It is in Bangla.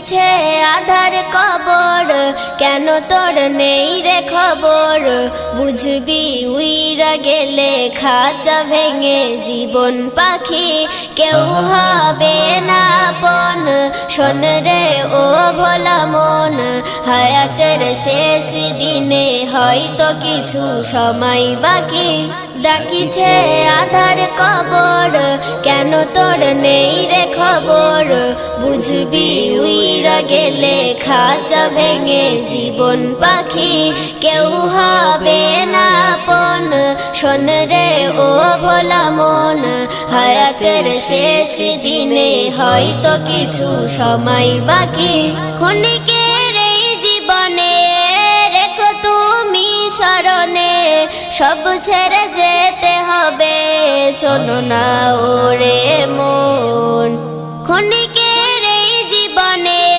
ডাকিছে আধার কবর, কেন তোর নেই রে খবর? বুঝবি উইরা গেলে খাঁচা ভেঙে জীবন পাখি, কেউ হবে না আপন। শোন রে ও ভোলা মন, হায়াতের শেষ দিনে হয়তো কিছু সময় বাকি। ডাকিছে আধার কবর, কেন তোর নেই রে খবর? বুঝবি উইরা গেলে খাঁচা ভেঙে জীবন পাখি, কেউ হবে না আপন। শোন রে ও ভোলা মন, হায়াতের শেষ দিনে হয়তো কিছু সময় বাকি। ক্ষণিকের এই জীবনে রেখো তুমি স্মরণে, সব ছেড়ে যেতে হবে, শোনো না ওরে মন। ক্ষণিক